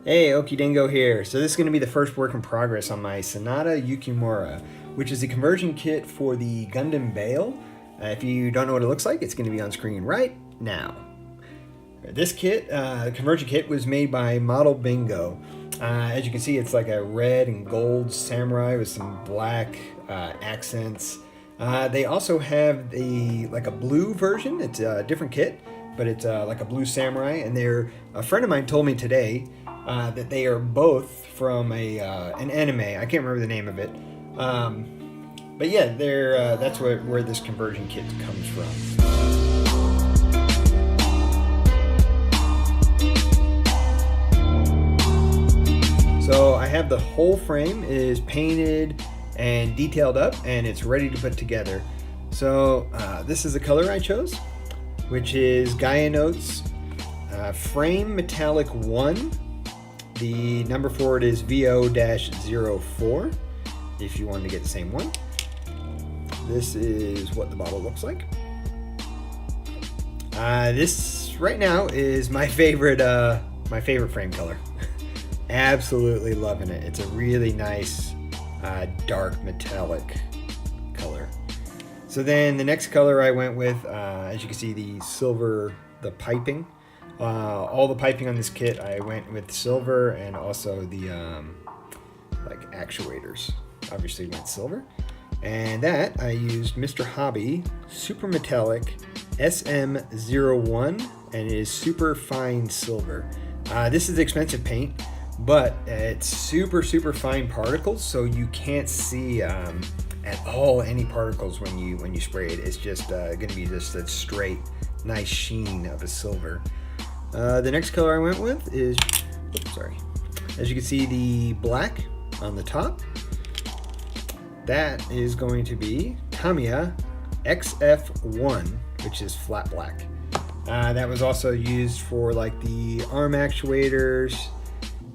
Hey, Okidingo here. So this is going to be the first work in progress on my Sanada Yukimura, which is a conversion kit for the Gundam Bael. If you don't know what it looks like, it's going to be on screen right now. This kit, conversion kit, was made by Model Bingo. As you can see, it's like a red and gold samurai with some black accents. They also have a blue version. It's a different kit, but it's like a blue samurai. And a friend of mine told me today that they are both from an anime. I can't remember the name of it. But yeah, that's where this conversion kit comes from. So I have the whole frame is painted and detailed up, and it's ready to put together. So this is the color I chose, which is Gaia Notes Frame Metallic 1. The number for it is VO-04, if you wanted to get the same one. This is what the bottle looks like. This right now is my favorite frame color. Absolutely loving it. It's a really nice dark metallic color. So then the next color I went with, as you can see, the silver, the piping. All the piping on this kit I went with silver, and also the actuators obviously went silver. And that I used Mr. Hobby Super Metallic SM01, and it is super fine silver. This is expensive paint, but it's super fine particles, so you can't see at all any particles when you spray it. It's just going to be just a straight nice sheen of a silver. The next color I went with is, as you can see, the black on the top. That is going to be Tamiya XF1, which is flat black. That was also used for like the arm actuators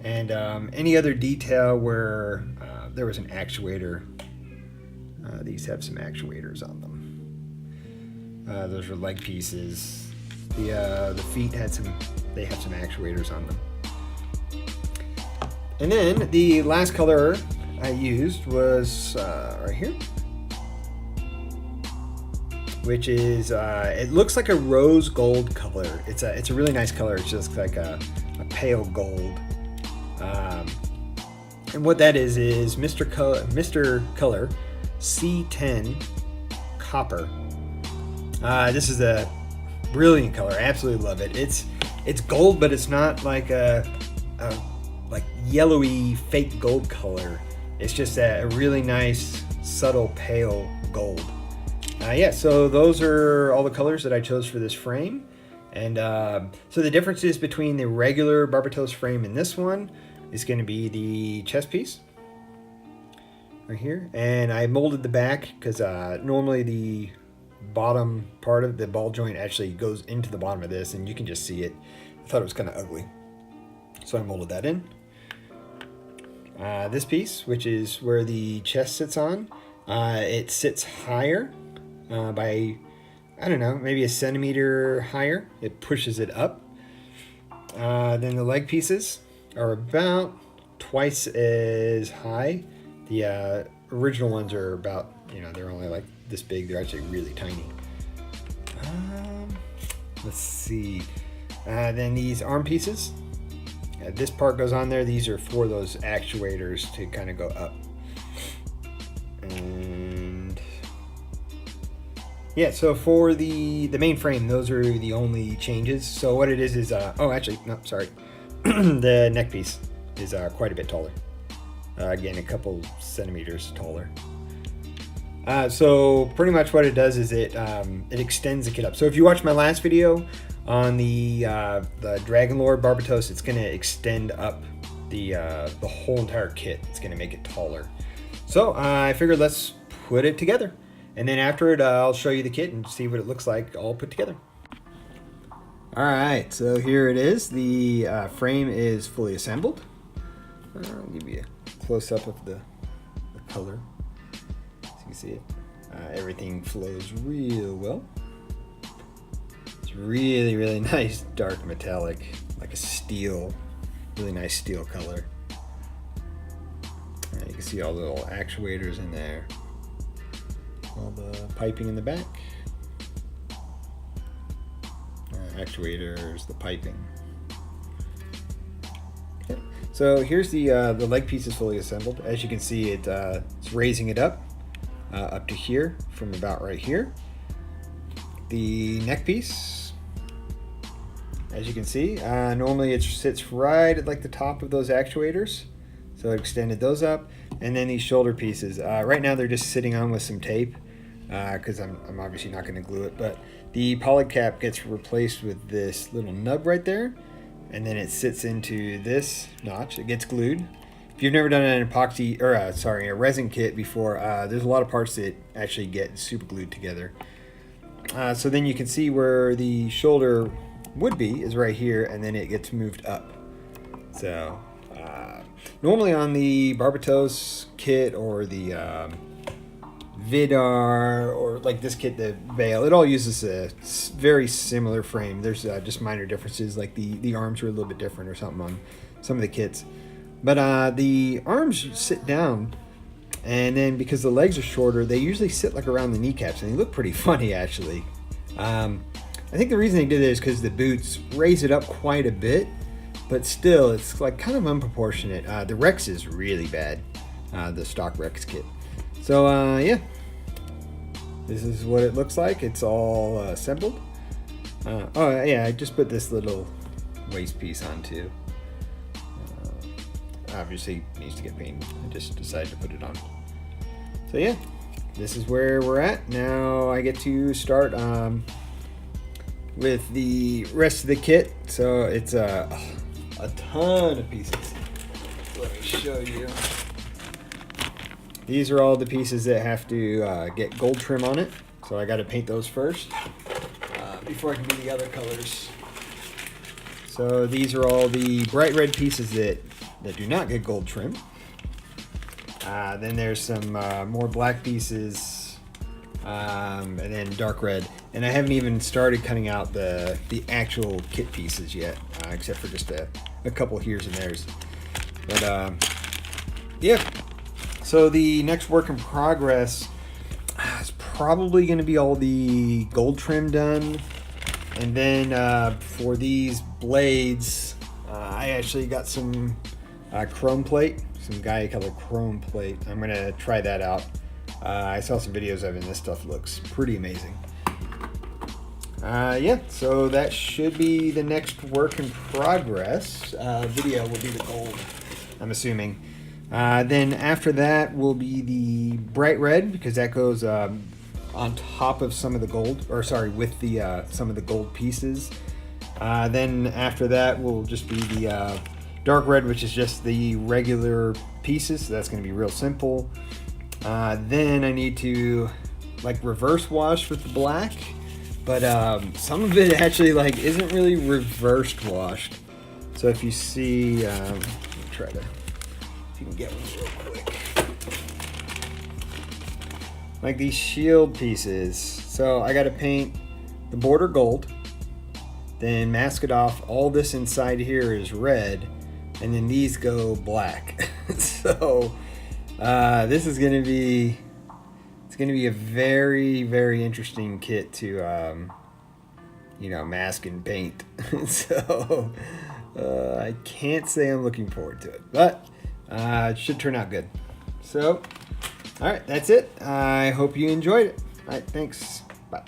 and any other detail where there was an actuator. These have some actuators on them. Those are leg pieces. The feet have some actuators on them. And then the last color I used was right here, which is it looks like a rose gold color. It's a really nice color. It's just like a pale gold. And what that is Mr. Color C10 Copper. This is a brilliant color. I absolutely love it. It's gold, but it's not like a yellowy fake gold color. It's just a really nice subtle pale gold. Yeah, so those are all the colors that I chose for this frame. And so the differences between the regular Barbatos frame and this one is going to be the chest piece right here. And I molded the back because normally the bottom part of the ball joint actually goes into the bottom of this, and you can just see it. I thought it was kind of ugly, so I molded that in. This piece, which is where the chest sits on, it sits higher by, I don't know, maybe a centimeter higher. It pushes it up. Then the leg pieces are about twice as high. The original ones are about, they're only like this big. They're actually really tiny. Let's see. Then these arm pieces. This part goes on there. These are for those actuators to kind of go up. And yeah, so for the main frame, those are the only changes. So what it is the neck piece is quite a bit taller. Again, a couple centimeters taller. So pretty much what it does is it extends the kit up. So if you watch my last video on the Dragon Lord Barbatos, it's going to extend up the whole entire kit. It's going to make it taller. So I figured let's put it together, and then after it I'll show you the kit and see what it looks like all put together. All right, so here it is. The frame is fully assembled. I'll give you a close up of the color. You can see it. Everything flows real well. It's really nice dark metallic, like a steel Really nice steel color. You can see all the little actuators in there. All the piping in the back. Actuators, the piping. Okay. So here's the leg piece is fully assembled. As you can see, it's raising it up to here from about right here. The neck piece, as you can see, normally it sits right at like the top of those actuators. So I extended those up. And then these shoulder pieces, right now they're just sitting on with some tape because I'm obviously not going to glue it, but the poly cap gets replaced with this little nub right there, and then it sits into this notch. It gets glued. If you've never done an epoxy, or a resin kit before, there's a lot of parts that actually get super glued together. So then you can see where the shoulder would be is right here, and then it gets moved up. So normally on the Barbatos kit or the Vidar or like this kit, the Bael, it all uses a very similar frame. There's just minor differences, like the arms are a little bit different or something on some of the kits. But the arms sit down, and then because the legs are shorter, they usually sit like around the kneecaps, and they look pretty funny actually. I think the reason they did it is because the boots raise it up quite a bit, but still it's like kind of unproportionate. The Rex is really bad, the stock Rex kit. So yeah, this is what it looks like. It's all assembled. Oh yeah, I just put this little waist piece on too. Obviously needs to get painted. I just decided to put it on. So yeah, this is where we're at. Now I get to start with the rest of the kit. So it's a ton of pieces. Let me show you. These are all the pieces that have to get gold trim on it. So I got to paint those first before I can do the other colors. So these are all the bright red pieces that do not get gold trim. Then there's some more black pieces, and then dark red. And I haven't even started cutting out the actual kit pieces yet, except for just a couple here's and there's. But yeah. So the next work in progress is probably going to be all the gold trim done. And then for these blades, I actually got some chrome plate, some Gaia color chrome plate. I'm going to try that out. I saw some videos of it, and this stuff looks pretty amazing. Yeah, so that should be the next work in progress. Video will be the gold, I'm assuming. Then after that will be the bright red, because that goes on top of some of the gold, or sorry, with the some of the gold pieces. Then after that will just be the dark red, which is just the regular pieces. So that's going to be real simple. Then I need to like reverse wash with the black, but some of it actually like isn't really reversed washed. So if you see, let me try to. If you can get one real quick. Like these shield pieces. So I got to paint the border gold, then mask it off. All this inside here is red, and then these go black. So this is going to be, it's going to be a very, very interesting kit to, you know, mask and paint. So I can't say I'm looking forward to it, but it should turn out good. So, all right, that's it. I hope you enjoyed it. All right, thanks. Bye.